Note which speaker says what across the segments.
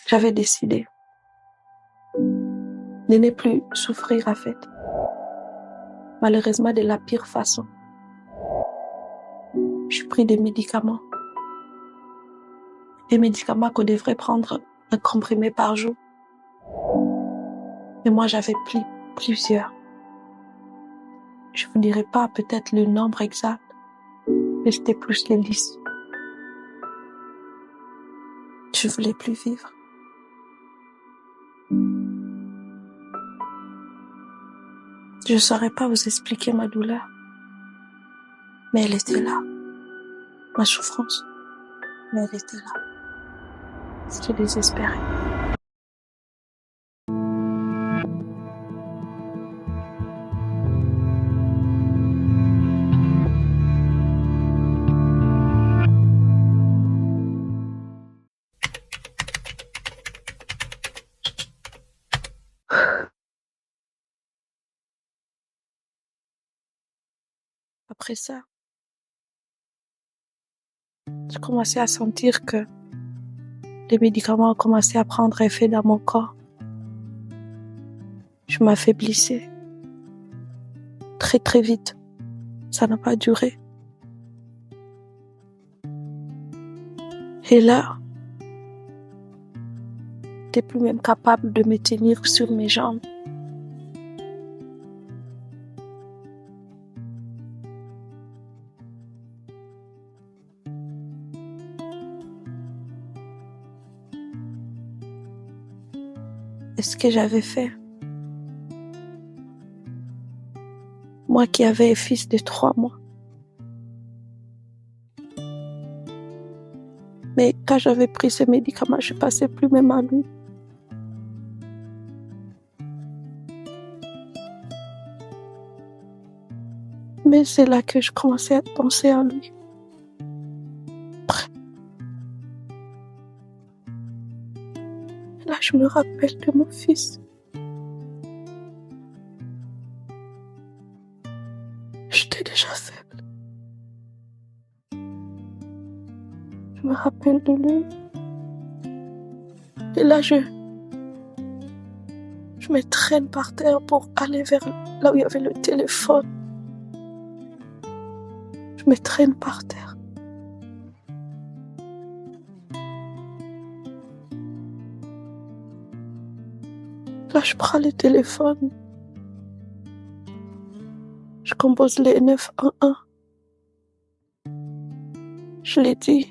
Speaker 1: J'avais décidé de ne plus souffrir en fait. Malheureusement de la pire façon. Je pris des médicaments. Des médicaments qu'on devrait prendre un comprimé par jour. Et moi j'avais pris plusieurs. Je vous dirai pas peut-être le nombre exact, mais c'était plus que 10. Je voulais plus vivre. Je ne saurais pas vous expliquer ma douleur, mais elle était là. Ma souffrance, mais elle était là. J'étais désespérée. Après ça, j'ai commencé à sentir que les médicaments ont commencé à prendre effet dans mon corps. Je m'affaiblissais très très vite. Ça n'a pas duré. Et là, j'étais plus même capable de me tenir sur mes jambes. Et ce que j'avais fait, moi qui avais un fils de 3 mois, mais quand j'avais pris ce médicament, je passais plus même à lui. Mais c'est là que je commençais à penser à lui. Là, je me rappelle de mon fils. J'étais déjà faible. Je me rappelle de lui. Et là, je me traîne par terre pour aller vers là où il y avait le téléphone. Je me traîne par terre. Là, je prends le téléphone. Je compose les 911. Je l'ai dit.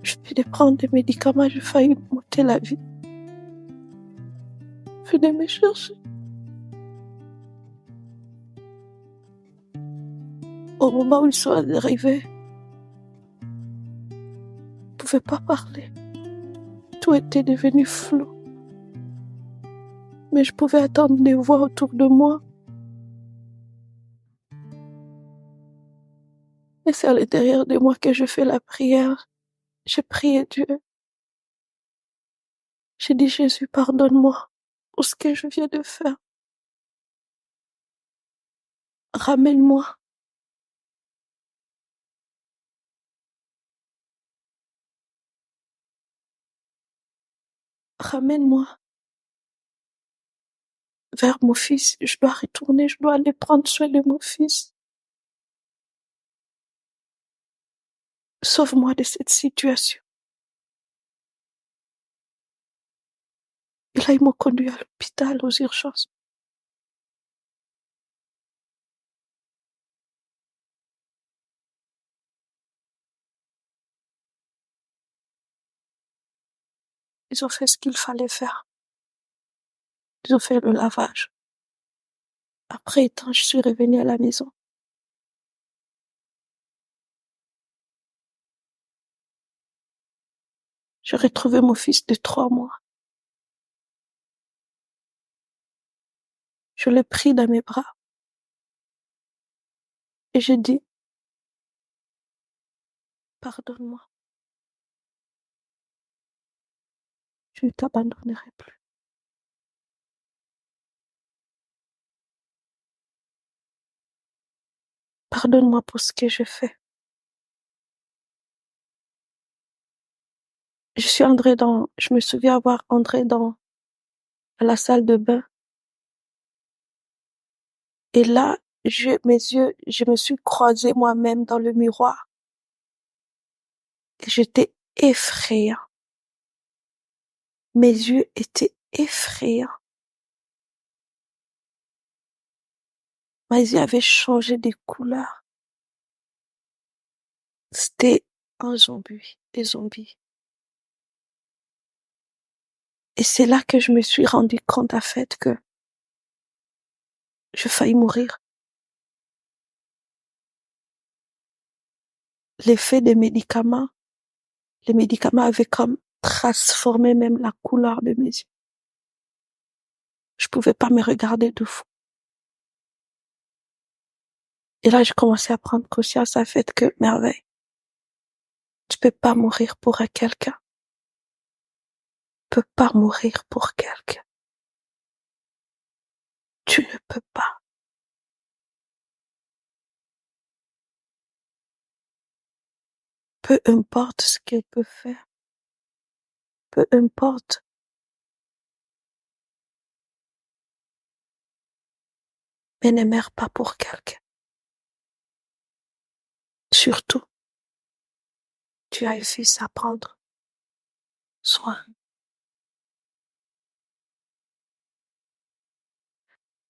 Speaker 1: Je venais prendre des médicaments, j'ai failli m'ôter la vie. Venez me chercher. Au moment où ils sont arrivés, je ne pouvais pas parler. Tout était devenu flou. Mais je pouvais entendre des voix autour de moi. Et c'est à l'intérieur de moi que je fais la prière. J'ai prié Dieu. J'ai dit, Jésus, pardonne-moi pour ce que je viens de faire. Ramène-moi. Ramène-moi vers mon fils. Je dois retourner, je dois aller prendre soin de mon fils. Sauve-moi de cette situation. Et là, ils m'ont conduit à l'hôpital, aux urgences. Ils ont fait ce qu'il fallait faire. Ils ont fait le lavage. Après, quand je suis revenue à la maison, j'ai retrouvé mon fils de 3 mois. Je l'ai pris dans mes bras. Et j'ai dit, pardonne-moi. Je ne t'abandonnerai plus. Pardonne-moi pour ce que j'ai fait. je me souviens avoir entré dans la salle de bain. Et là, je me suis croisée moi-même dans le miroir. Et j'étais effrayant. Mes yeux étaient effrayants. Mes yeux avaient changé de couleur. C'était un zombie, des zombies. Et c'est là que je me suis rendu compte, en fait, que je faillis mourir. L'effet des médicaments, les médicaments avaient comme transformé même la couleur de mes yeux. Je pouvais pas me regarder de fou. Et là, j'ai commencé à prendre conscience, en fait, que merveille. Tu peux pas mourir pour quelqu'un. Tu peux pas mourir pour quelqu'un. Tu ne peux pas. Peu importe ce qu'elle peut faire. Peu importe. Mais ne meurs pas pour quelqu'un. Surtout, tu as un fils à prendre soin.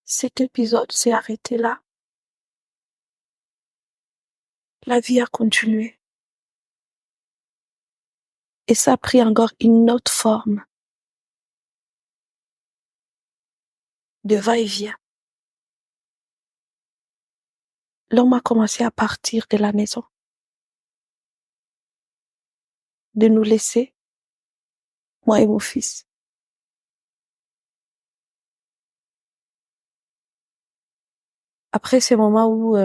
Speaker 1: Cet épisode s'est arrêté là. La vie a continué. Et ça a pris encore une autre forme de va-et-vient. L'homme a commencé à partir de la maison, de nous laisser, moi et mon fils. Après ces moments où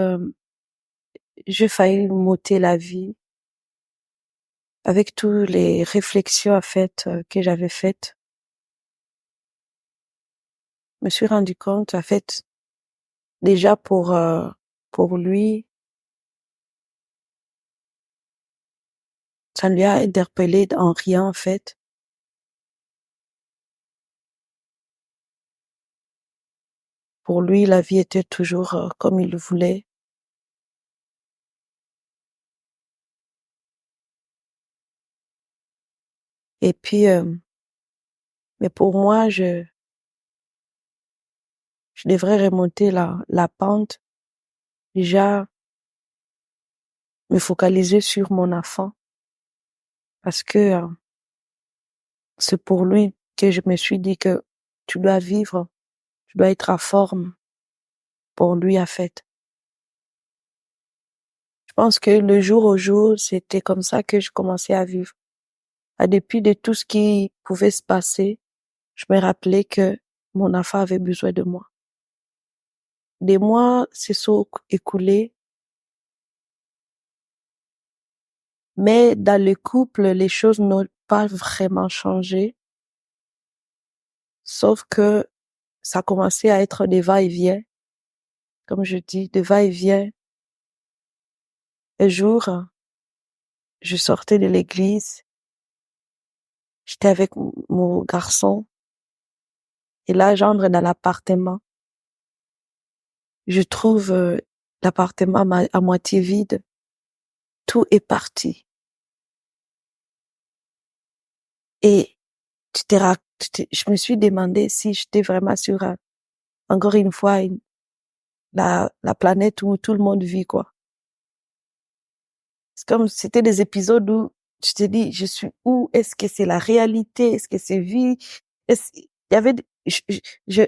Speaker 1: j'ai failli m'ôter la vie, avec toutes les réflexions que j'avais faites, je me suis rendu compte, en fait, déjà pour lui, ça ne lui a interpellé en rien, en fait. Pour lui, la vie était toujours comme il le voulait. Et puis, mais pour moi, je devrais remonter la pente. Déjà, me focaliser sur mon enfant. Parce que c'est pour lui que je me suis dit que tu dois vivre, tu dois être en forme pour lui, en fait. Je pense que le jour au jour, c'était comme ça que je commençais à vivre. En dépit de tout ce qui pouvait se passer, je me rappelais que mon enfant avait besoin de moi. Des mois se sont écoulés, mais dans le couple, les choses n'ont pas vraiment changé, sauf que ça commençait à être des va-et-vient, comme je dis, des va-et-vient. Un jour, je sortais de l'église, j'étais avec mon garçon, et là, j'entre dans l'appartement. Je trouve l'appartement à moitié vide. Tout est parti. Et je me suis demandé si j'étais vraiment sur, encore une fois, la planète où tout le monde vit, quoi. C'est comme, c'était des épisodes où tu te dis, je suis où? Est-ce que c'est la réalité? Est-ce que c'est vie? Il y avait, je,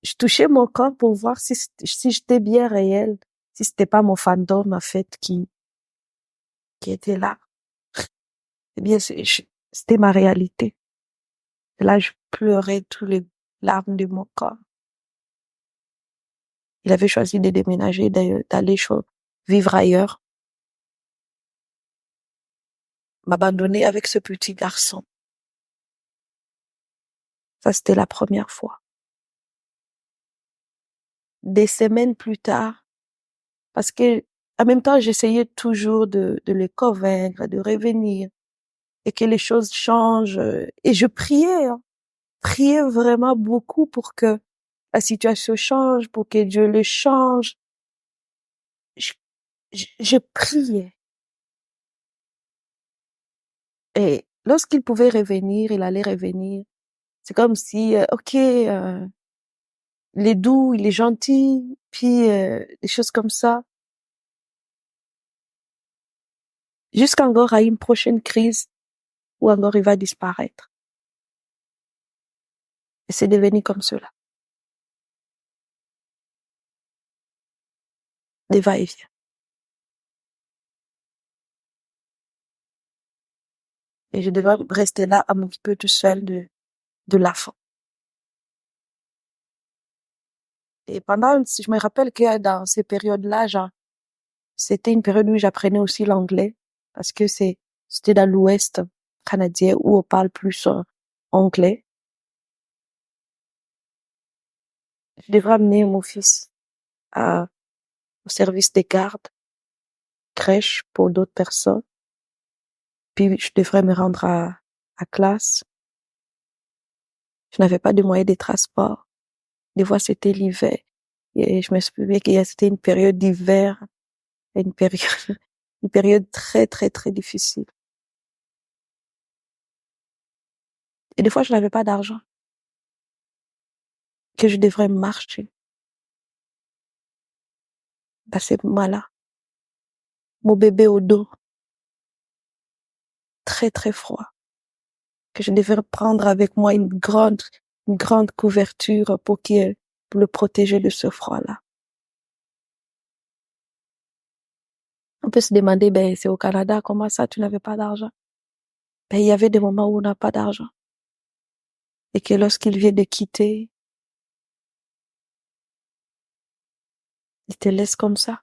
Speaker 1: je touchais mon corps pour voir si j'étais bien réel, si c'était pas mon fantôme, en fait, qui était là. Eh bien, c'était ma réalité. Et là, je pleurais tous les larmes de mon corps. Il avait choisi de déménager, d'aller vivre ailleurs, m'abandonner avec ce petit garçon. Ça, c'était la première fois. Des semaines plus tard, parce que, en même temps, j'essayais toujours de le convaincre, de revenir. et que les choses changent. Et je priais, hein, priais vraiment beaucoup pour que la situation change, pour que Dieu le change. Je, je priais. Et lorsqu'il pouvait revenir, il allait revenir. C'est comme si, ok, il est doux, il est gentil, puis des choses comme ça. Jusqu'encore à une prochaine crise où encore il va disparaître. Et c'est devenu comme cela. Des va-et-vient. Et je devais rester là un petit peu tout seul de l'enfant. Et je me rappelle que dans ces périodes-là, genre, c'était une période où j'apprenais aussi l'anglais parce que c'était dans l'Ouest canadien où on parle plus anglais. Je devrais amener mon fils au service des gardes, crèche pour d'autres personnes. Puis je devrais me rendre à classe. Je n'avais pas de moyens de transport. Des fois, c'était l'hiver. Et je me souviens c'était une période d'hiver, une période, une période très, très, très difficile. Et des fois, je n'avais pas d'argent, que je devrais marcher dans ces moments-là. Mon bébé au dos, très, très froid, que je devrais prendre avec moi une grande couverture pour le protéger de ce froid-là. On peut se demander, ben, c'est au Canada, comment ça, tu n'avais pas d'argent? Ben, il y avait des moments où on n'a pas d'argent. Et que lorsqu'il vient de quitter, il te laisse comme ça.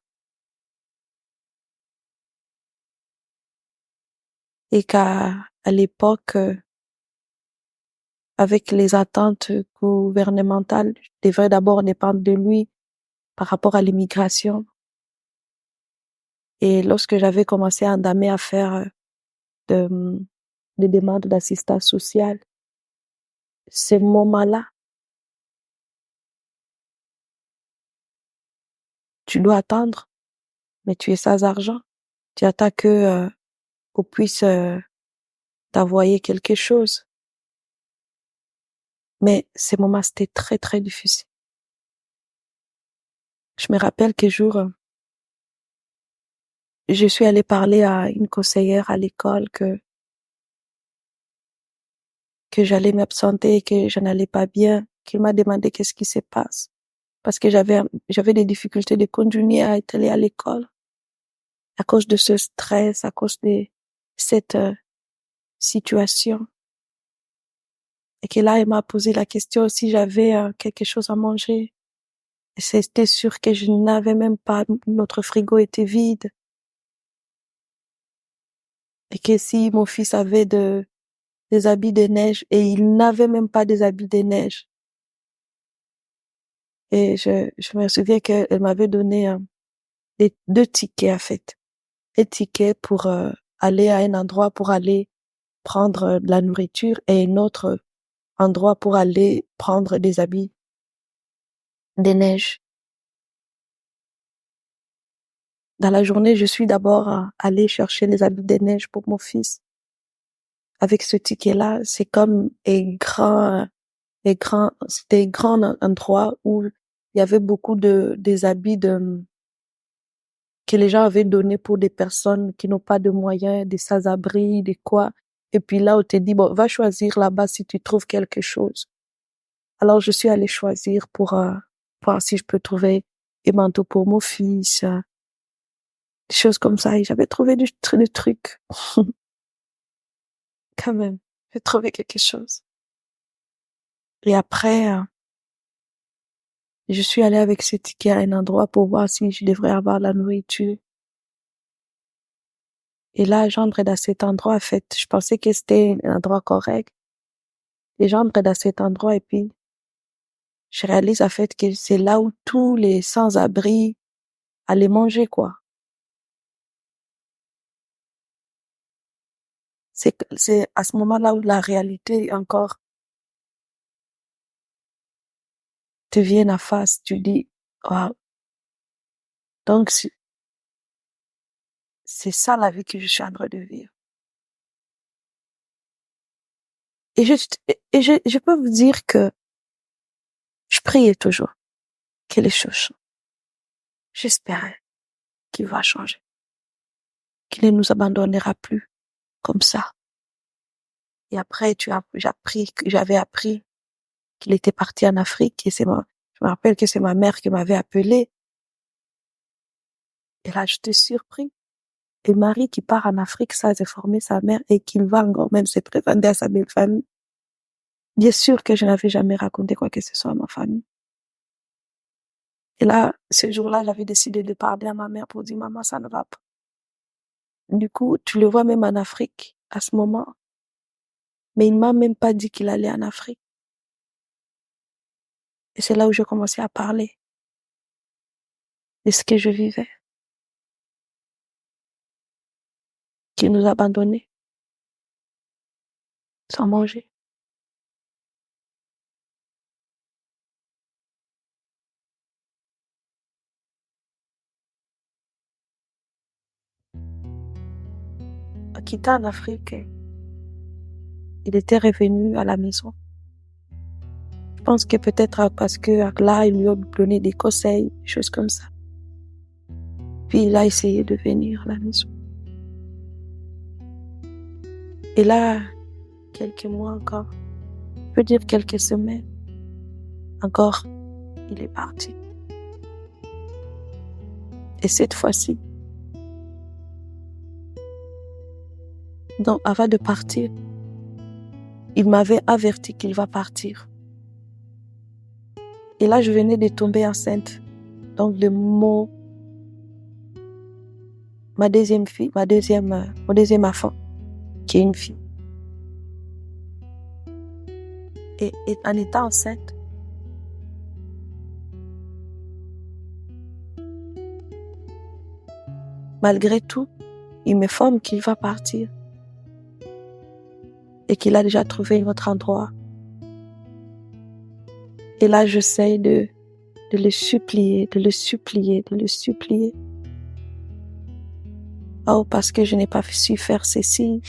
Speaker 1: Et à l'époque, avec les attentes gouvernementales, je devrais d'abord dépendre de lui par rapport à l'immigration. Et lorsque j'avais commencé à entamer à faire de, des demandes d'assistance sociale, ces moments-là, tu dois attendre, mais tu es sans argent. Tu attends que qu'on puisse t'envoyer quelque chose. Mais ces moments, c'était très, très difficile. Je me rappelle qu'un jour, je suis allée parler à une conseillère à l'école que j'allais m'absenter, que je n'allais pas bien, qu'il m'a demandé qu'est-ce qui se passe. Parce que j'avais des difficultés de continuer à être allée à l'école à cause de ce stress, à cause de cette situation. Et que là, elle m'a posé la question si j'avais quelque chose à manger. Et c'était sûr que je n'avais même pas, notre frigo était vide. Et que si mon fils avait des habits de neige, et il n'avait même pas des habits de neige. Et je me souviens qu'elle m'avait donné deux tickets, en fait. Un ticket pour aller à un endroit pour aller prendre de la nourriture et un autre endroit pour aller prendre des habits de neige. Dans la journée, je suis d'abord allée chercher les habits de neige pour mon fils. Avec ce ticket-là, c'est comme c'était un grand endroit où il y avait beaucoup des habits que les gens avaient donnés pour des personnes qui n'ont pas de moyens, des sans-abri, des quoi. Et puis là, on te dit, bon, va choisir là-bas si tu trouves quelque chose. Alors, je suis allée choisir pour voir si je peux trouver un manteau pour mon fils, des choses comme ça. Et j'avais trouvé des trucs. Quand même, j'ai trouvé quelque chose. Et après, je suis allée avec ce ticket à un endroit pour voir si je devrais avoir la nourriture. Et là, j'entre dans cet endroit, en fait. Je pensais que c'était un endroit correct. Et j'entre dans cet endroit et puis je réalise, en fait, que c'est là où tous les sans-abri allaient manger, quoi. C'est à ce moment-là où la réalité encore te vient en face. Tu dis, waouh. Donc, c'est ça la vie que je suis en train de vivre. Et je peux vous dire que je priais toujours que les choses changent. J'espérais qu'il va changer, qu'il ne nous abandonnera plus comme ça. Et après, j'avais appris qu'il était parti en Afrique et je me rappelle que c'est ma mère qui m'avait appelé. Et là, j'étais surpris. Et Marie qui part en Afrique sans informer sa mère et qui va encore même se présenter à sa belle famille. Bien sûr que je n'avais jamais raconté quoi que ce soit à ma famille. Et là, ce jour-là, j'avais décidé de parler à ma mère pour dire, maman, ça ne va pas. Du coup, tu le vois même en Afrique, à ce moment. Mais il m'a même pas dit qu'il allait en Afrique. Et c'est là où je commençais à parler de ce que je vivais. Qu'il nous abandonnait. Sans manger. En quittant en Afrique, il était revenu à la maison. Je pense que peut-être parce que là, il lui a donné des conseils, des choses comme ça. Puis il a essayé de venir à la maison. Et là, quelques mois encore, je peux dire quelques semaines, encore, il est parti. Et cette fois-ci, donc avant de partir, il m'avait averti qu'il va partir. Et là, je venais de tomber enceinte. Donc, ma deuxième enfant, qui est une fille. Et en étant enceinte, malgré tout, il m'informe qu'il va partir. Et qu'il a déjà trouvé un autre endroit. Et là, j'essaie de le supplier. Oh, parce que je n'ai pas su faire ceci.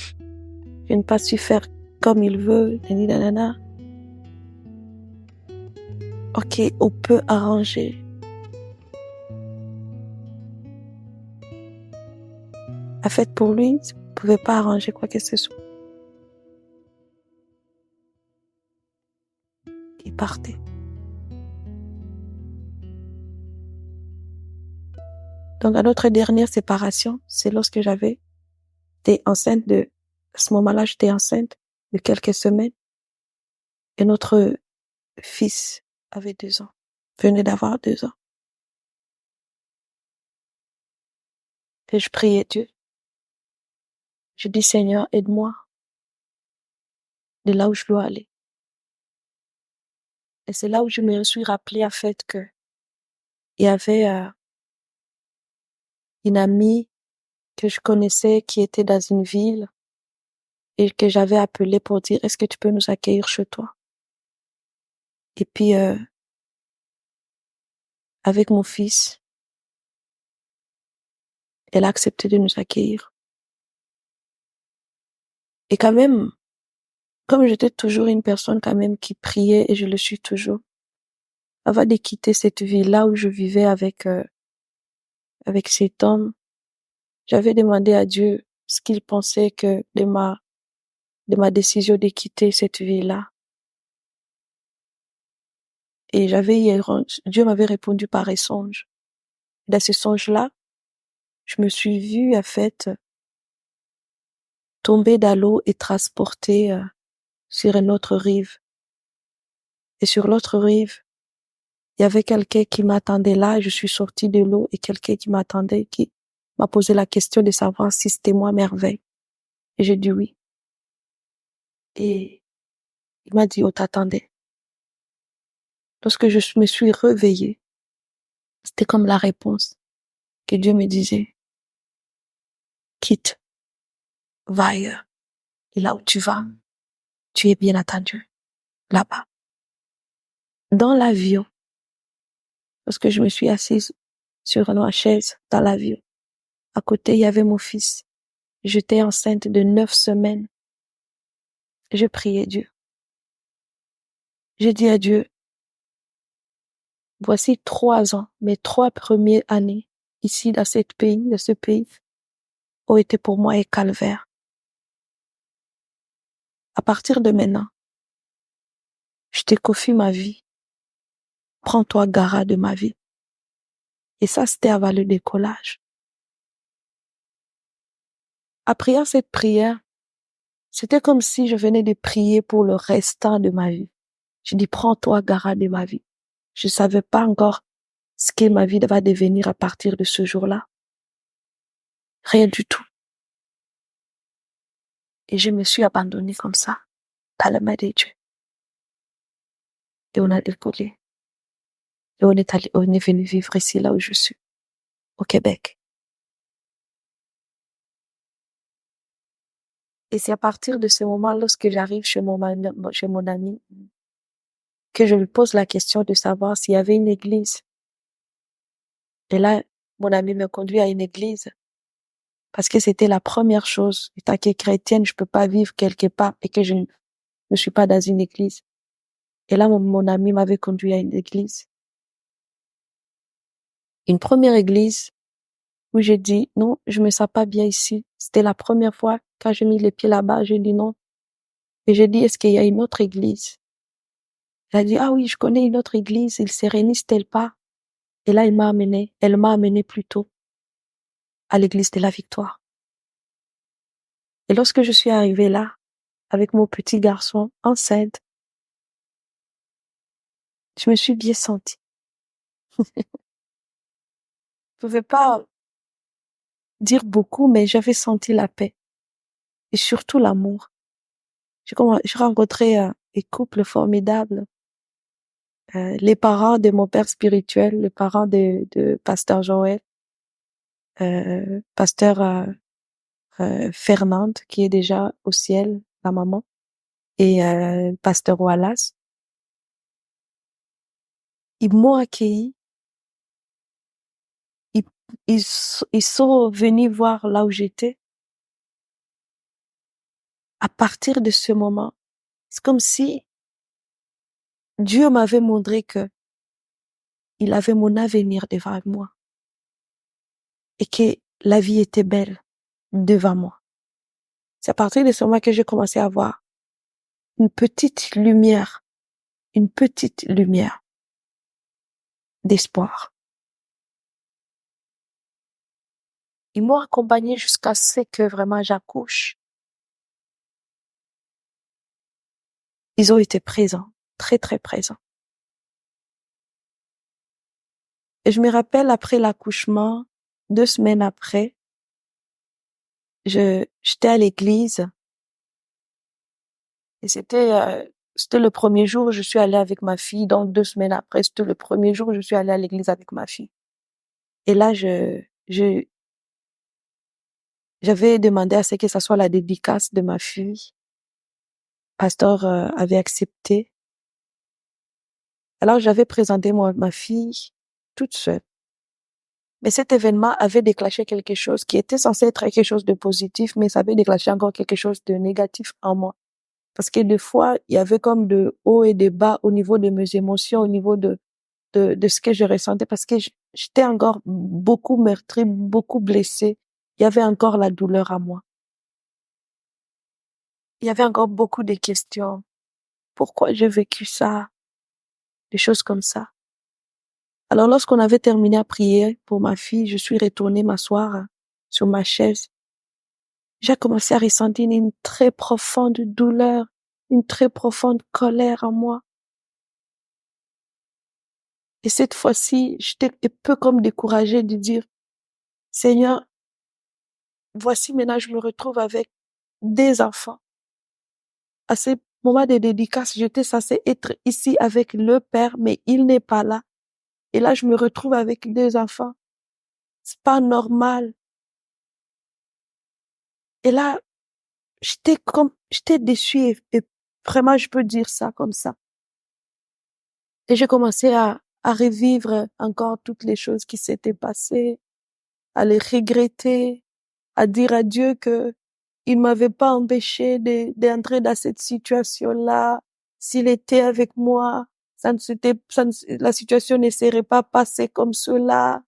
Speaker 1: Je n'ai pas su faire comme il veut. Nanana. Ok, on peut arranger. En fait, pour lui, on ne pouvait pas arranger quoi que ce soit. Il partait. Donc, à notre dernière séparation, c'est lorsque j'étais enceinte à ce moment-là, j'étais enceinte de quelques semaines. Et notre fils avait 2 ans. Venait d'avoir 2 ans. Et je priais Dieu. Je dis, Seigneur, aide-moi de là où je dois aller. Et c'est là où je me suis rappelé, en fait, que il y avait une amie que je connaissais qui était dans une ville et que j'avais appelée pour dire, est-ce que tu peux nous accueillir chez toi? Et puis, avec mon fils, elle a accepté de nous accueillir. Et quand même, comme j'étais toujours une personne quand même qui priait, et je le suis toujours, avant de quitter cette ville-là où je vivais avec cet homme, j'avais demandé à Dieu ce qu'il pensait que de ma décision de quitter cette ville-là. Et Dieu m'avait répondu par un songe. Dans ce songe-là, je me suis vue, en fait, tomber dans l'eau et transportée sur une autre rive. Et sur l'autre rive, il y avait quelqu'un qui m'attendait là. Je suis sortie de l'eau et quelqu'un qui m'attendait, qui m'a posé la question de savoir si c'était moi Merveille. Et j'ai dit oui. Et il m'a dit, on t'attendait. Lorsque je me suis réveillée, c'était comme la réponse que Dieu me disait. Quitte, va ailleurs. Et là où tu vas, tu es bien attendu. Là-bas. Dans l'avion, parce que je me suis assise sur ma chaise dans l'avion. À côté, il y avait mon fils. J'étais enceinte de 9 semaines. Je priais Dieu. J'ai dit à Dieu, voici 3 ans, mes 3 premières années ici dans ce pays, ont été pour moi un calvaire. À partir de maintenant, je te confie ma vie. Prends-toi garde de ma vie. Et ça, c'était avant le décollage. Après cette prière, c'était comme si je venais de prier pour le restant de ma vie. Je dis, prends-toi garde de ma vie. Je savais pas encore ce que ma vie va devenir à partir de ce jour-là. Rien du tout. Et je me suis abandonnée comme ça, dans la main de Dieu. Et on a décollé. Et on est venu vivre ici, là où je suis, au Québec. Et c'est à partir de ce moment, lorsque j'arrive chez mon ami, que je lui pose la question de savoir s'il y avait une église. Et là, mon ami me conduit à une église. Parce que c'était la première chose. Étant que chrétienne, je peux pas vivre quelque part et que je ne suis pas dans une église. Et là, mon ami m'avait conduit à une église. Une première église où j'ai dit, non, je me sens pas bien ici. C'était la première fois, quand j'ai mis les pieds là-bas, j'ai dit non. Et j'ai dit, est-ce qu'il y a une autre église? Elle a dit, ah oui, je connais une autre église, il sérénise-t-elle pas? Et là, elle m'a amené plutôt à l'église de la Victoire. Et lorsque je suis arrivée là, avec mon petit garçon, enceinte, je me suis bien sentie. Je pouvais pas dire beaucoup, mais j'avais senti la paix. Et surtout l'amour. J'ai rencontré un couple formidable. Les parents de mon père spirituel, les parents de pasteur Joël, pasteur Fernande, qui est déjà au ciel, la maman, et pasteur Wallace. Ils m'ont accueilli. Ils sont venus voir là où j'étais. À partir de ce moment, c'est comme si Dieu m'avait montré que il avait mon avenir devant moi et que la vie était belle devant moi. C'est à partir de ce moment que j'ai commencé à voir une petite lumière d'espoir. Ils m'ont accompagné jusqu'à ce que vraiment j'accouche. Ils ont été présents, très très présents. Et je me rappelle après l'accouchement, 2 semaines après, j'étais à l'église et c'était le premier jour où je suis allée avec ma fille. Donc 2 semaines après, c'était le premier jour où je suis allée à l'église avec ma fille. Et là, j'avais demandé à ce que ça soit la dédicace de ma fille. Pasteur avait accepté. Alors j'avais présenté ma fille toute seule. Mais cet événement avait déclenché quelque chose qui était censé être quelque chose de positif, mais ça avait déclenché encore quelque chose de négatif en moi. Parce que des fois, il y avait comme de hauts et de bas au niveau de mes émotions, au niveau de ce que je ressentais, parce que j'étais encore beaucoup meurtrie, beaucoup blessée. Il y avait encore la douleur à moi. Il y avait encore beaucoup de questions. Pourquoi j'ai vécu ça? Des choses comme ça. Alors, lorsqu'on avait terminé à prier pour ma fille, je suis retournée m'asseoir sur ma chaise. J'ai commencé à ressentir une très profonde douleur, une très profonde colère en moi. Et cette fois-ci, j'étais un peu comme découragée de dire, Seigneur, voici maintenant je me retrouve avec des enfants. À ce moment de dédicace, j'étais censée être ici avec le père, mais il n'est pas là. Et là, je me retrouve avec 2 enfants. C'est pas normal. Et là, j'étais déçue et vraiment, je peux dire ça comme ça. Et j'ai commencé à revivre encore toutes les choses qui s'étaient passées, à les regretter, à dire à Dieu que il m'avait pas empêché d'entrer dans cette situation-là. S'il était avec moi, la situation ne serait pas passée comme cela.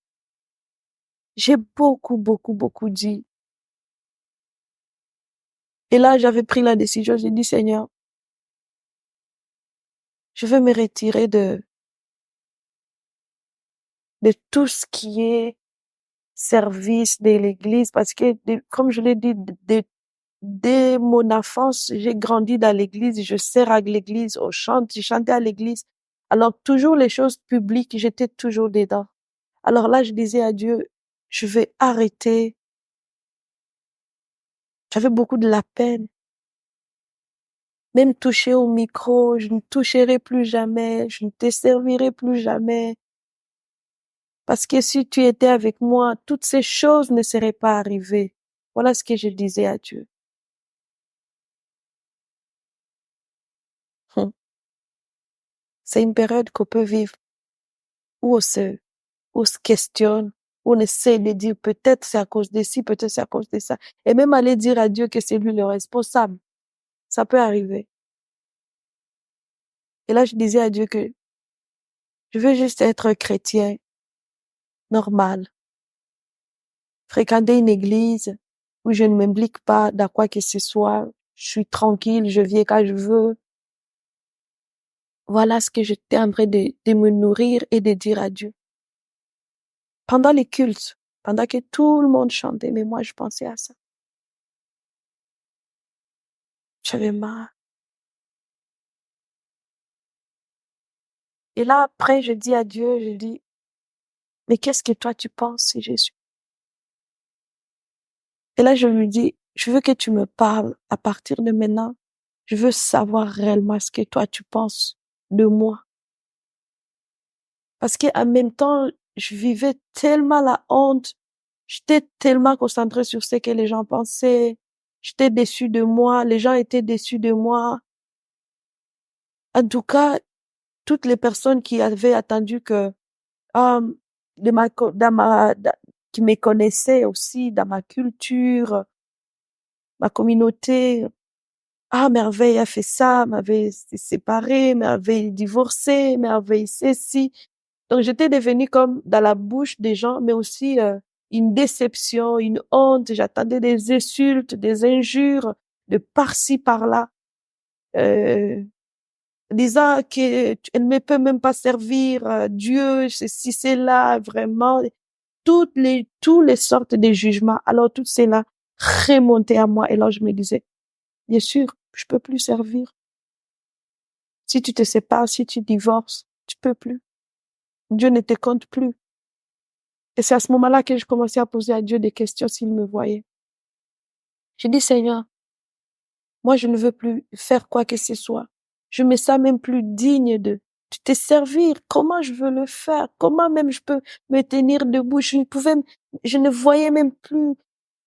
Speaker 1: J'ai beaucoup dit. Et là, j'avais pris la décision, j'ai dit, Seigneur, je veux me retirer de tout ce qui est service de l'église parce que, comme je l'ai dit, dès mon enfance, j'ai grandi dans l'église, je sers à l'église, on chante, j'ai chanté à l'église. Alors, toujours les choses publiques, j'étais toujours dedans. Alors là, je disais à Dieu, je vais arrêter. J'avais beaucoup de la peine. Même toucher au micro, je ne toucherai plus jamais, je ne te servirai plus jamais. Parce que si tu étais avec moi, toutes ces choses ne seraient pas arrivées. Voilà ce que je disais à Dieu. Hum. C'est une période qu'on peut vivre où on se questionne, où on essaie de dire peut-être c'est à cause de ci, peut-être c'est à cause de ça. Et même aller dire à Dieu que c'est lui le responsable. Ça peut arriver. Et là, je disais à Dieu que je veux juste être chrétien, normal. Fréquenter une église où je ne m'implique pas dans quoi que ce soit. Je suis tranquille, je viens quand je veux. Voilà ce que j'étais en train de me nourrir et de dire à Dieu. Pendant les cultes, pendant que tout le monde chantait, mais moi, je pensais à ça. J'avais marre. Et là, après, je dis à Dieu, je dis, mais qu'est-ce que toi tu penses, Jésus? Et là, je lui dis, je veux que tu me parles à partir de maintenant. Je veux savoir réellement ce que toi tu penses de moi. Parce qu'en même temps, je vivais tellement la honte. J'étais tellement concentrée sur ce que les gens pensaient. J'étais déçue de moi. Les gens étaient déçus de moi. En tout cas, toutes les personnes qui avaient attendu que, euh, qui me connaissaient aussi dans ma culture, ma communauté. Ah, Merveille a fait ça, Merveille s'est séparée, Merveille divorcée, Merveille ceci. Donc, j'étais devenue comme dans la bouche des gens, mais aussi une déception, une honte. J'attendais des insultes, des injures, de par-ci, par-là, euh, disant qu'elle ne peut même pas servir Dieu, ceci, cela, vraiment. Toutes les sortes de jugements. Alors, tout cela remontait à moi. Et là, je me disais, bien sûr, je peux plus servir. Si tu te sépares, si tu divorces, tu peux plus. Dieu ne te compte plus. Et c'est à ce moment-là que je commençais à poser à Dieu des questions s'il me voyait. J'ai dit, Seigneur, moi, je ne veux plus faire quoi que ce soit. Je me sens même plus digne de te servir. Comment je veux le faire? Comment même je peux me tenir debout? Je ne voyais même plus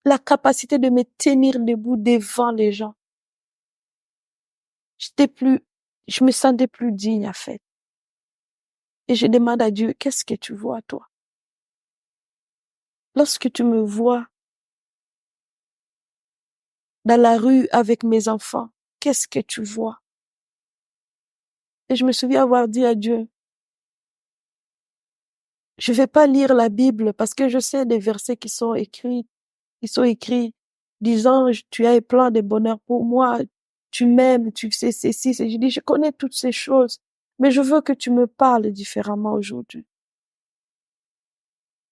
Speaker 1: la capacité de me tenir debout devant les gens. Je me sentais plus digne, en fait. Et je demande à Dieu, qu'est-ce que tu vois, toi? Lorsque tu me vois dans la rue avec mes enfants, qu'est-ce que tu vois? Et je me souviens avoir dit à Dieu, je vais pas lire la Bible parce que je sais des versets qui sont écrits disant, tu as un plan de bonheur pour moi, tu m'aimes, tu sais ceci. Je dis, je connais toutes ces choses, mais je veux que tu me parles différemment aujourd'hui.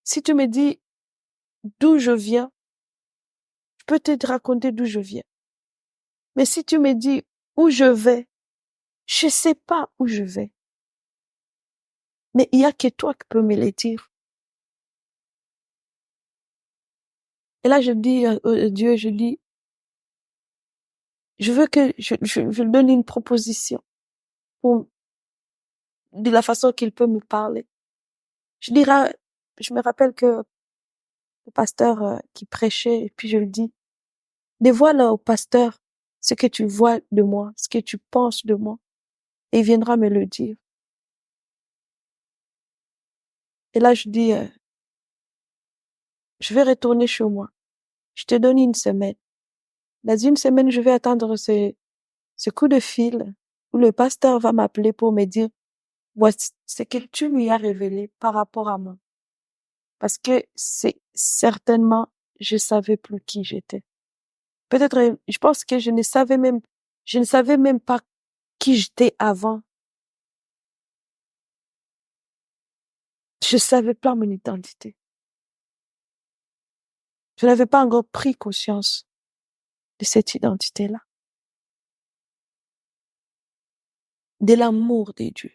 Speaker 1: Si tu me dis d'où je viens, je peux te raconter d'où je viens. Mais si tu me dis où je vais, je sais pas où je vais. Mais il y a que toi qui peux me le dire. Et là, je dis à Dieu, je dis, je veux que je donne une proposition pour, de la façon qu'il peut me parler. Je me rappelle que le pasteur qui prêchait, et puis je lui dis, dévoile au pasteur ce que tu vois de moi, ce que tu penses de moi. Et il viendra me le dire. Et là, je dis, je vais retourner chez moi. Je te donne une semaine. Dans une semaine, je vais attendre ce coup de fil où le pasteur va m'appeler pour me dire, voici ce que tu lui as révélé par rapport à moi. Parce que c'est certainement, je savais plus qui j'étais. Peut-être, je pense que je ne savais même pas qui j'étais avant. Je savais pas mon identité. Je n'avais pas encore pris conscience de cette identité-là, de l'amour de Dieu.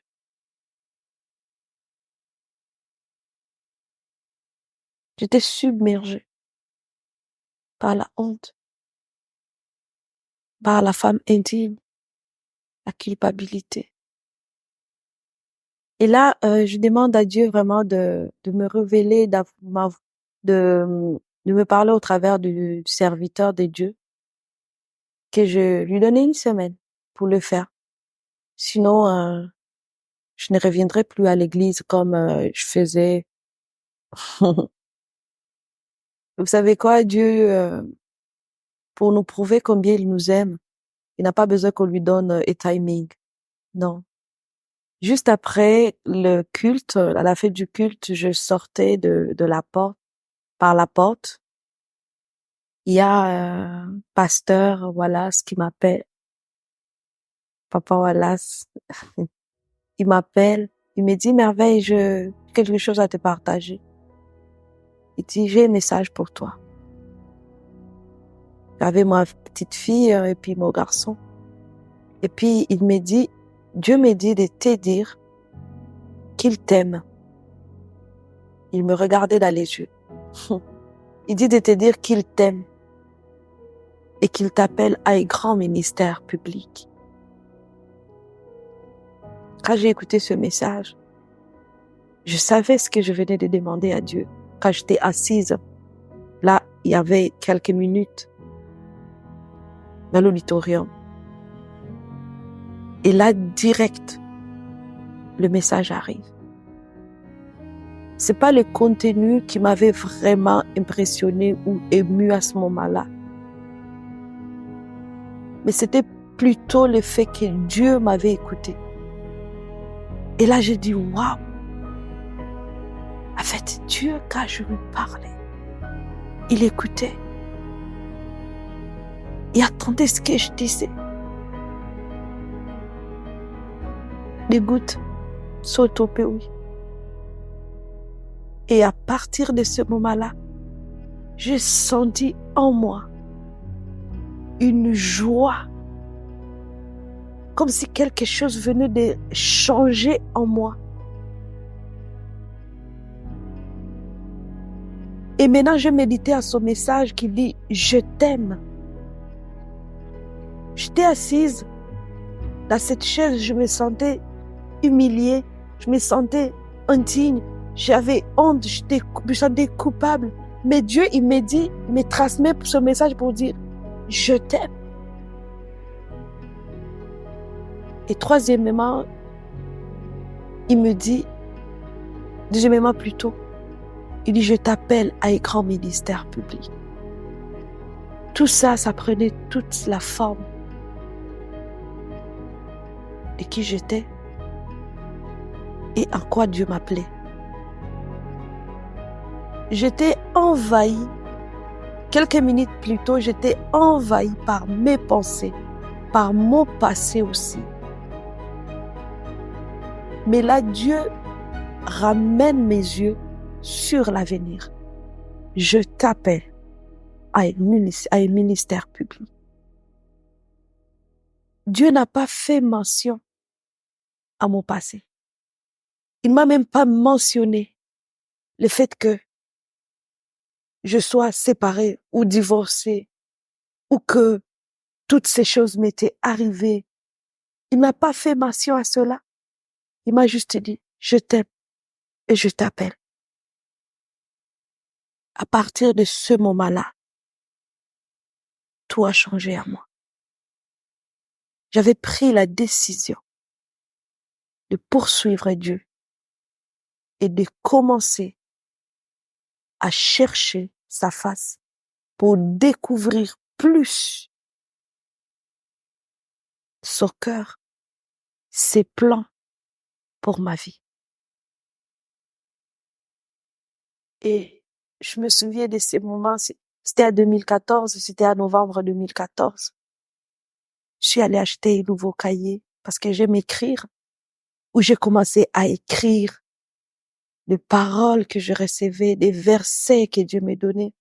Speaker 1: J'étais submergée par la honte, par la femme indigne, la culpabilité. Et là, je demande à Dieu vraiment de me révéler, de me parler au travers du serviteur de Dieu, que je lui donnais une semaine pour le faire. Sinon, je ne reviendrai plus à l'église comme je faisais. Vous savez quoi, Dieu, pour nous prouver combien il nous aime, il n'a pas besoin qu'on lui donne un timing. Non. Juste après le culte, à la fin du culte, je sortais de la porte, par la porte. Il y a un pasteur Wallace qui m'appelle, Papa Wallace. Il m'appelle, il me dit, Merveille, j'ai quelque chose à te partager. Il dit, j'ai un message pour toi. J'avais ma petite fille et puis mon garçon. Et puis il me dit, Dieu me dit de te dire qu'il t'aime. Il me regardait dans les yeux. Il dit de te dire qu'il t'aime et qu'il t'appelle à un grand ministère public. Quand j'ai écouté ce message, je savais ce que je venais de demander à Dieu. Quand j'étais assise, là, il y avait quelques minutes dans l'auditorium. Et là, direct, le message arrive. C'est pas le contenu qui m'avait vraiment impressionné ou ému à ce moment-là. Mais c'était plutôt le fait que Dieu m'avait écouté. Et là, j'ai dit, waouh! En fait, Dieu, quand je lui parlais, il écoutait. Il attendait ce que je disais. Les gouttes sautent au pays. Et à partir de ce moment-là, j'ai senti en moi une joie, comme si quelque chose venait de changer en moi. Et maintenant, je méditais à son message qui dit « Je t'aime ». J'étais assise dans cette chaise, je me sentais humiliée, je me sentais indigne, j'avais honte, je me sentais coupable. Mais Dieu, il me transmet ce message pour dire « Je t'aime ». Et troisièmement, il me dit, deuxièmement plutôt, il dit « Je t'appelle à un grand ministère public ». Tout ça, ça prenait toute la forme de qui j'étais et en quoi Dieu m'appelait. J'étais envahie, quelques minutes plus tôt, j'étais envahie par mes pensées, par mon passé aussi. Mais là, Dieu ramène mes yeux sur l'avenir. Je t'appelle à un ministère public. Dieu n'a pas fait mention à mon passé. Il m'a même pas mentionné le fait que je sois séparée ou divorcée ou que toutes ces choses m'étaient arrivées. Il n'a pas fait mention à cela. Il m'a juste dit, je t'aime et je t'appelle. À partir de ce moment-là, tout a changé à moi. J'avais pris la décision de poursuivre Dieu et de commencer à chercher sa face pour découvrir plus son cœur, ses plans pour ma vie. Et je me souviens de ces moments, c'était en 2014, c'était en novembre 2014. Je suis allée acheter un nouveau cahier parce que j'aime écrire, où j'ai commencé à écrire des paroles que je recevais, des versets que Dieu me donnait,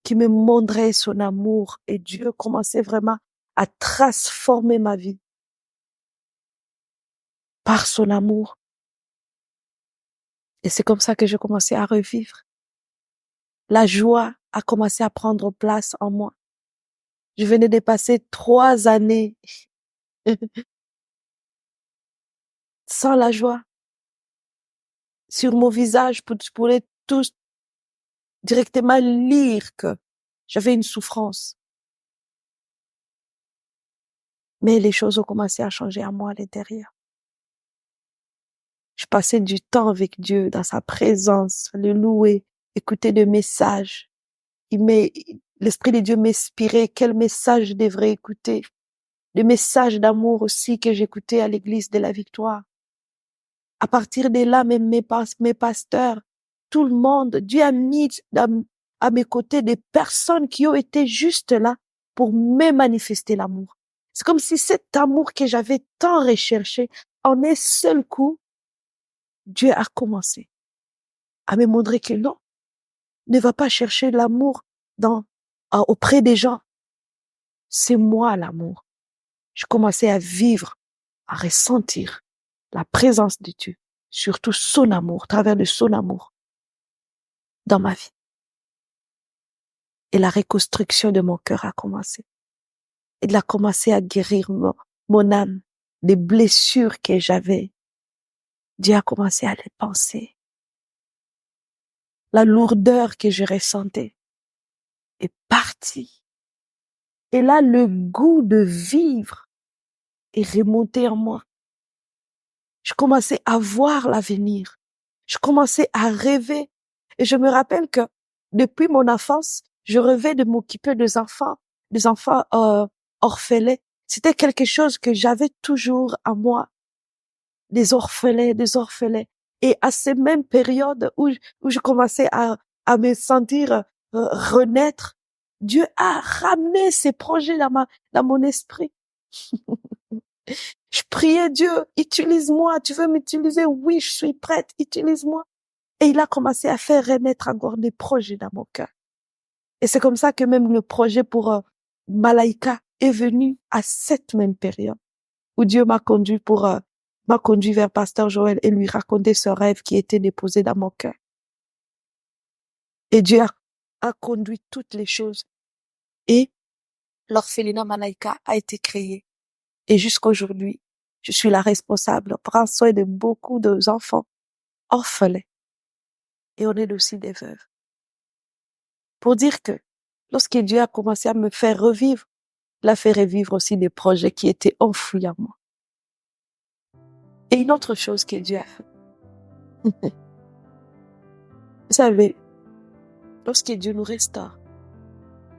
Speaker 1: qui me montraient son amour, et Dieu commençait vraiment à transformer ma vie par son amour. Et c'est comme ça que j'ai commencé à revivre. La joie a commencé à prendre place en moi. Je venais de passer 3 années sans la joie. Sur mon visage, vous pourrez tous directement lire que j'avais une souffrance. Mais les choses ont commencé à changer à moi à l'intérieur. Je passais du temps avec Dieu, dans sa présence, le louer, écouter des messages. L'Esprit de Dieu m'inspirait quel message je devrais écouter. Des messages d'amour aussi que j'écoutais à l'église de la Victoire. À partir de là, même mes pasteurs, tout le monde, Dieu a mis à mes côtés des personnes qui ont été juste là pour me manifester l'amour. C'est comme si cet amour que j'avais tant recherché, en un seul coup, Dieu a commencé à me montrer que non, ne va pas chercher l'amour auprès des gens. C'est moi l'amour. Je commençais à vivre, à ressentir la présence de Dieu, surtout son amour, à travers de son amour dans ma vie. Et la reconstruction de mon cœur a commencé. Il a commencé à guérir mon âme, des blessures que j'avais. Dieu a commencé à les penser. La lourdeur que je ressentais est partie. Et là, le goût de vivre est remonté en moi. Je commençais à voir l'avenir. Je commençais à rêver. Et je me rappelle que depuis mon enfance, je rêvais de m'occuper des enfants orphelins. C'était quelque chose que j'avais toujours à moi. Des orphelins. Et à ces mêmes périodes où je commençais à me sentir renaître, Dieu a ramené ces projets dans mon esprit. Je priais Dieu, utilise-moi, tu veux m'utiliser? Oui, je suis prête, utilise-moi. Et il a commencé à faire renaître encore des projets dans mon cœur. Et c'est comme ça que même le projet pour Malaika est venu à cette même période où Dieu m'a conduit vers Pasteur Joël et lui raconter ce rêve qui était déposé dans mon cœur. Et Dieu a conduit toutes les choses. Et l'orphelinat Malaika a été créé. Et jusqu'à aujourd'hui, je suis la responsable, prends soin de beaucoup d'enfants orphelins. Et on est aussi des veuves. Pour dire que lorsque Dieu a commencé à me faire revivre, il a fait revivre aussi des projets qui étaient enfouis en moi. Et une autre chose que Dieu a fait. Vous savez, lorsque Dieu nous restaure,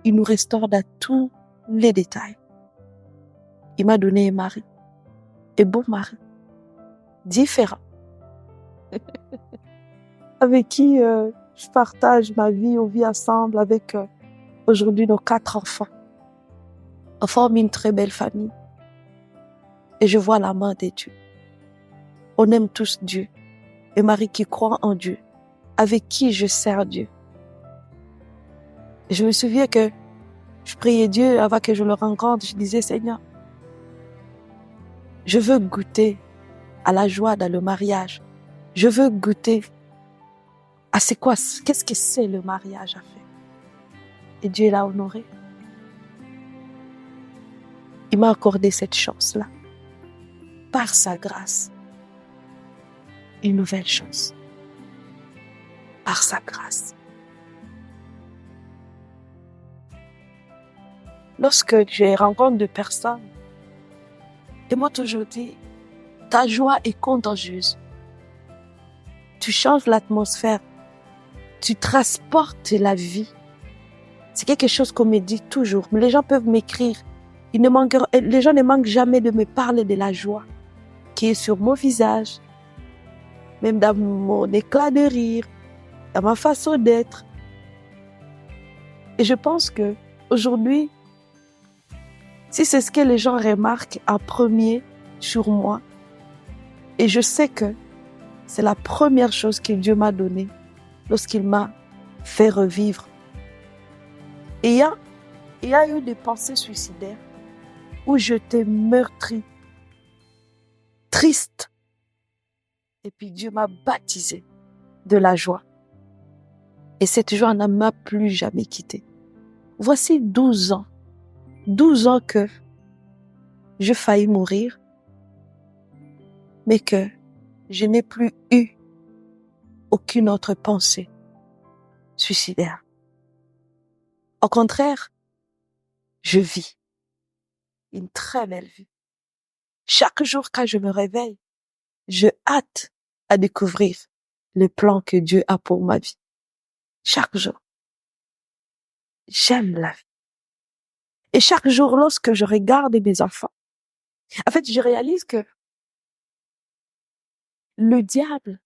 Speaker 1: il nous restaure dans tous les détails. Il m'a donné un mari, un bon mari, différent, avec qui je partage ma vie, on vit ensemble avec aujourd'hui nos 4 enfants. On forme une très belle famille. Et je vois la main de Dieu. On aime tous Dieu. Un mari qui croit en Dieu, avec qui je sers Dieu. Et je me souviens que je priais Dieu avant que je le rencontre. Je disais, Seigneur, je veux goûter à la joie dans le mariage. Je veux goûter à qu'est-ce que c'est le mariage à faire. Et Dieu l'a honoré. Il m'a accordé cette chance-là. Par sa grâce. Une nouvelle chance. Par sa grâce. Lorsque je rencontre des personnes Et moi, toujours dit, ta joie est contagieuse. Tu changes l'atmosphère. Tu transportes la vie. C'est quelque chose qu'on me dit toujours. Mais les gens peuvent m'écrire. Les gens ne manquent jamais de me parler de la joie qui est sur mon visage, même dans mon éclat de rire, dans ma façon d'être. Et je pense que aujourd'hui, si c'est ce que les gens remarquent en premier sur moi, et je sais que c'est la première chose que Dieu m'a donnée lorsqu'il m'a fait revivre. Et il y a eu des pensées suicidaires où j'étais meurtrie, triste. Et puis Dieu m'a baptisée de la joie. Et cette joie ne m'a plus jamais quittée. Voici 12 ans que j'ai failli mourir, mais que je n'ai plus eu aucune autre pensée suicidaire. Au contraire, je vis une très belle vie. Chaque jour quand je me réveille, je hâte à découvrir le plan que Dieu a pour ma vie. Chaque jour. J'aime la vie. Et chaque jour, lorsque je regarde mes enfants, en fait, je réalise que le diable,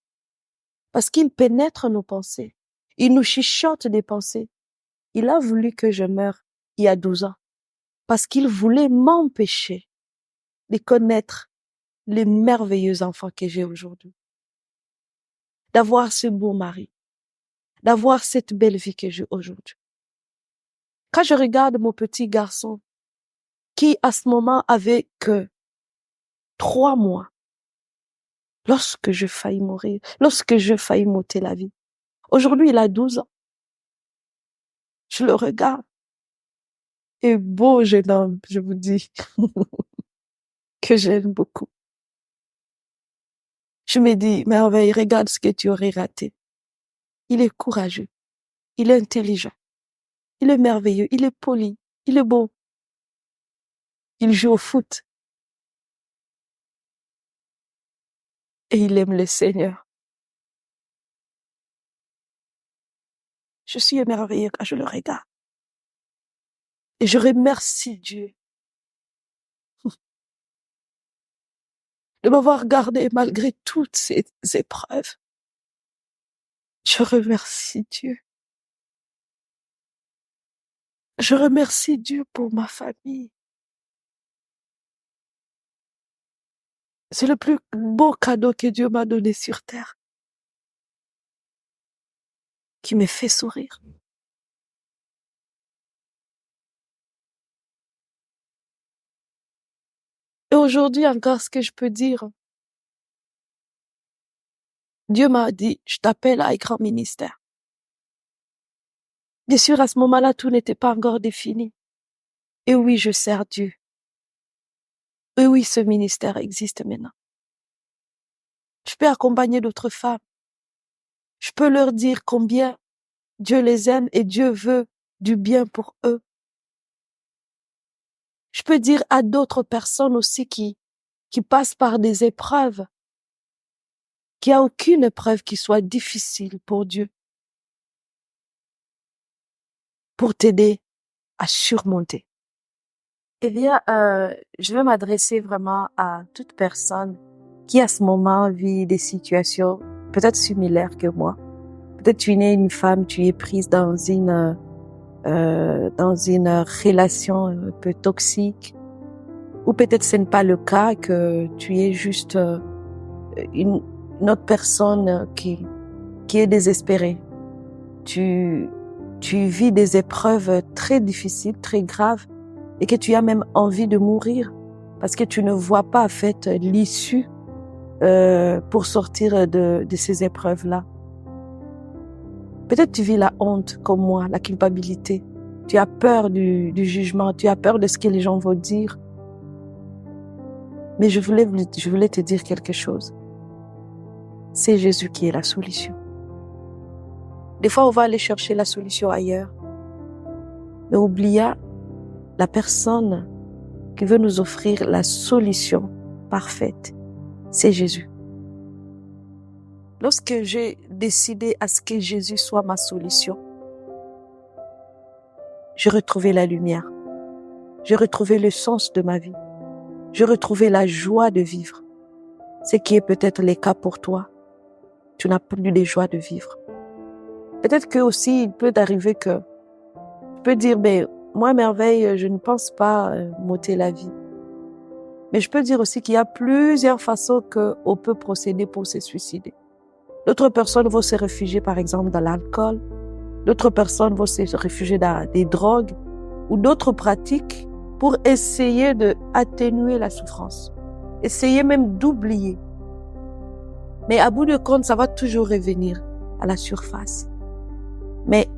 Speaker 1: parce qu'il pénètre nos pensées, il nous chuchote des pensées. Il a voulu que je meure il y a 12 ans, parce qu'il voulait m'empêcher de connaître les merveilleux enfants que j'ai aujourd'hui, d'avoir ce beau mari, d'avoir cette belle vie que j'ai aujourd'hui. Quand je regarde mon petit garçon, qui à ce moment avait que 3 mois, lorsque je faillis mourir, lorsque je faillis m'ôter la vie. Aujourd'hui, il a 12 ans. Je le regarde. Et beau jeune homme, je vous dis, que j'aime beaucoup. Je me dis, merveille, regarde ce que tu aurais raté. Il est courageux. Il est intelligent. Il est merveilleux. Il est poli. Il est beau. Il joue au foot. Et il aime le Seigneur. Je suis émerveillée quand je le regarde. Et je remercie Dieu de m'avoir gardé malgré toutes ces épreuves. Je remercie Dieu. Je remercie Dieu pour ma famille. C'est le plus beau cadeau que Dieu m'a donné sur terre, qui me fait sourire. Et aujourd'hui encore, ce que je peux dire, Dieu m'a dit, je t'appelle à un grand ministère. Bien sûr, à ce moment-là, tout n'était pas encore défini. Et oui, je sers Dieu. Et oui, ce ministère existe maintenant. Je peux accompagner d'autres femmes. Je peux leur dire combien Dieu les aime et Dieu veut du bien pour eux. Je peux dire à d'autres personnes aussi qui passent par des épreuves, qu'il n'y a aucune épreuve qui soit difficile pour Dieu, pour t'aider à surmonter. Eh bien, je veux m'adresser vraiment à toute personne qui à ce moment vit des situations peut-être similaires que moi. Peut-être tu es une femme, tu es prise dans une relation un peu toxique, ou peut-être ce n'est pas le cas, que tu es juste une autre personne qui est désespérée. Tu vis des épreuves très difficiles, très graves, et que tu as même envie de mourir parce que tu ne vois pas en fait l'issue pour sortir de ces épreuves-là. Peut-être tu vis la honte comme moi, la culpabilité. Tu as peur du jugement, tu as peur de ce que les gens vont dire. Mais je voulais te dire quelque chose. C'est Jésus qui est la solution. Des fois, on va aller chercher la solution ailleurs, mais oublions la personne qui veut nous offrir la solution parfaite, c'est Jésus. Lorsque j'ai décidé à ce que Jésus soit ma solution, j'ai retrouvé la lumière. J'ai retrouvé le sens de ma vie. J'ai retrouvé la joie de vivre. Ce qui est peut-être le cas pour toi. Tu n'as plus de joie de vivre. Peut-être que aussi, il peut t'arriver que tu peux dire, mais moi, Merveille, je ne pense pas m'ôter la vie. Mais je peux dire aussi qu'il y a plusieurs façons qu'on peut procéder pour se suicider. D'autres personnes vont se réfugier, par exemple, dans l'alcool. D'autres personnes vont se réfugier dans des drogues ou d'autres pratiques pour essayer d'atténuer la souffrance. Essayer même d'oublier. Mais à bout de compte, ça va toujours revenir à la surface. Mais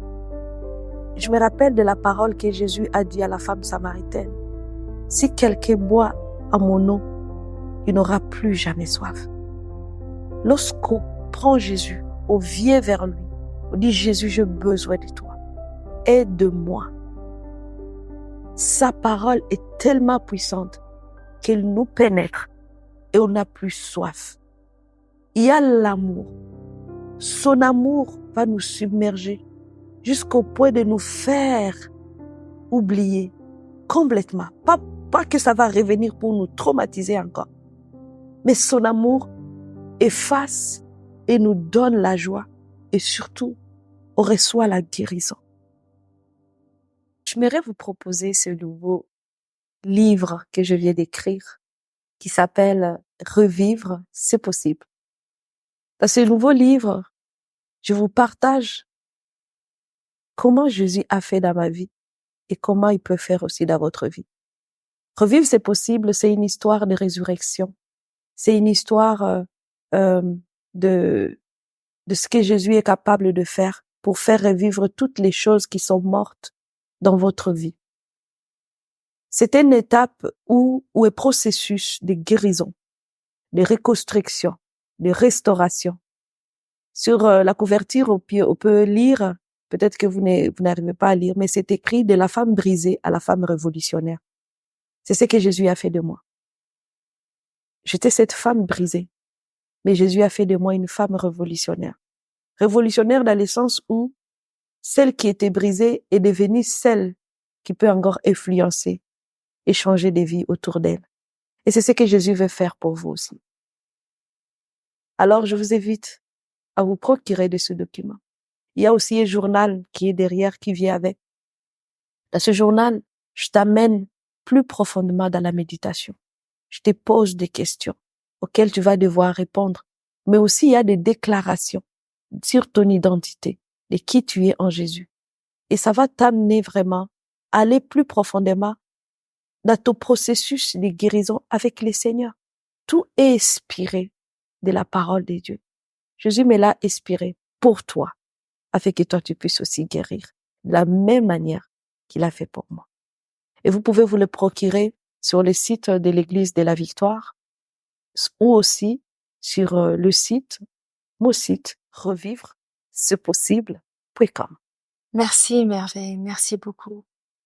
Speaker 1: je me rappelle de la parole que Jésus a dit à la femme samaritaine. Si quelqu'un boit à mon eau, il n'aura plus jamais soif. Lorsqu'on prend Jésus, on vient vers lui, on dit Jésus, j'ai besoin de toi. Aide-moi. Sa parole est tellement puissante qu'elle nous pénètre et on n'a plus soif. Il y a l'amour. Son amour va nous submerger jusqu'au point de nous faire oublier complètement. Pas que ça va revenir pour nous traumatiser encore. Mais son amour efface et nous donne la joie. Et surtout, on reçoit la guérison. J'aimerais vous proposer ce nouveau livre que je viens d'écrire qui s'appelle « Revivre, c'est possible ». Dans ce nouveau livre, je vous partage comment Jésus a fait dans ma vie et comment il peut faire aussi dans votre vie. Revivre, c'est possible, c'est une histoire de résurrection. C'est une histoire de ce que Jésus est capable de faire pour faire revivre toutes les choses qui sont mortes dans votre vie. C'est une étape où un processus de guérison, de reconstruction, de restauration. Sur la couverture, on peut lire, peut-être que vous n'arrivez pas à lire, mais c'est écrit de la femme brisée à la femme révolutionnaire. C'est ce que Jésus a fait de moi. J'étais cette femme brisée, mais Jésus a fait de moi une femme révolutionnaire. Révolutionnaire dans le sens où celle qui était brisée est devenue celle qui peut encore influencer et changer des vies autour d'elle. Et c'est ce que Jésus veut faire pour vous aussi. Alors, je vous invite à vous procurer de ce document. Il y a aussi un journal qui est derrière, qui vient avec. Dans ce journal, je t'amène plus profondément dans la méditation. Je te pose des questions auxquelles tu vas devoir répondre. Mais aussi, il y a des déclarations sur ton identité, de qui tu es en Jésus. Et ça va t'amener vraiment à aller plus profondément dans ton processus de guérison avec le Seigneur. Tout est inspiré de la parole de Dieu. Jésus me l'a inspiré pour toi, afin que toi tu puisses aussi guérir de la même manière qu'il a fait pour moi. Et vous pouvez vous le procurer sur le site de l'Église de la Victoire ou aussi sur le site, mon site, revivre-c'est-possible.com.
Speaker 2: Merci Merveille, merci beaucoup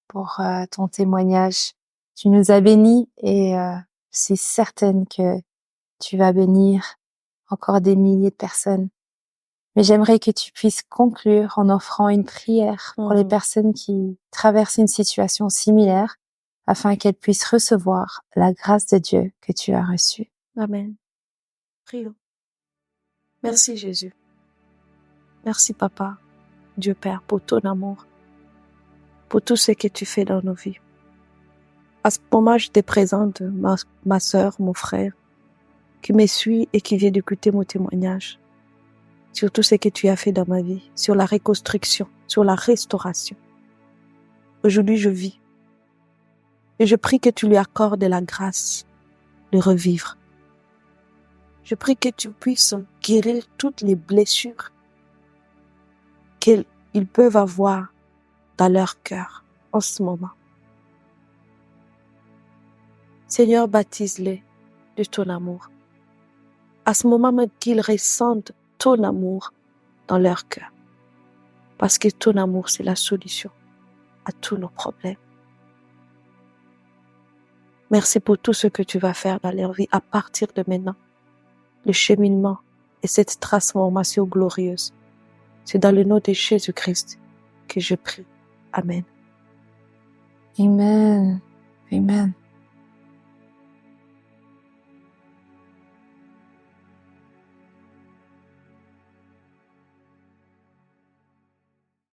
Speaker 2: pour ton témoignage. Tu nous as bénis et je suis certaine que tu vas bénir encore des milliers de personnes. Mais j'aimerais que tu puisses conclure en offrant une prière pour les personnes qui traversent une situation similaire afin qu'elles puissent recevoir la grâce de Dieu que tu as reçue.
Speaker 1: Amen. Prions. Merci Jésus. Merci Papa, Dieu Père, pour ton amour, pour tout ce que tu fais dans nos vies. À ce moment, je te présente ma sœur, mon frère, qui me suit et qui vient d'écouter mon témoignage sur tout ce que tu as fait dans ma vie, sur la reconstruction, sur la restauration. Aujourd'hui, je vis et je prie que tu lui accordes la grâce de revivre. Je prie que tu puisses guérir toutes les blessures qu'ils peuvent avoir dans leur cœur en ce moment. Seigneur, baptise-les de ton amour. À ce moment même qu'ils ressentent ton amour dans leur cœur. Parce que ton amour, c'est la solution à tous nos problèmes. Merci pour tout ce que tu vas faire dans leur vie à partir de maintenant. Le cheminement et cette transformation glorieuse. C'est dans le nom de Jésus-Christ que je prie. Amen.
Speaker 2: Amen. Amen.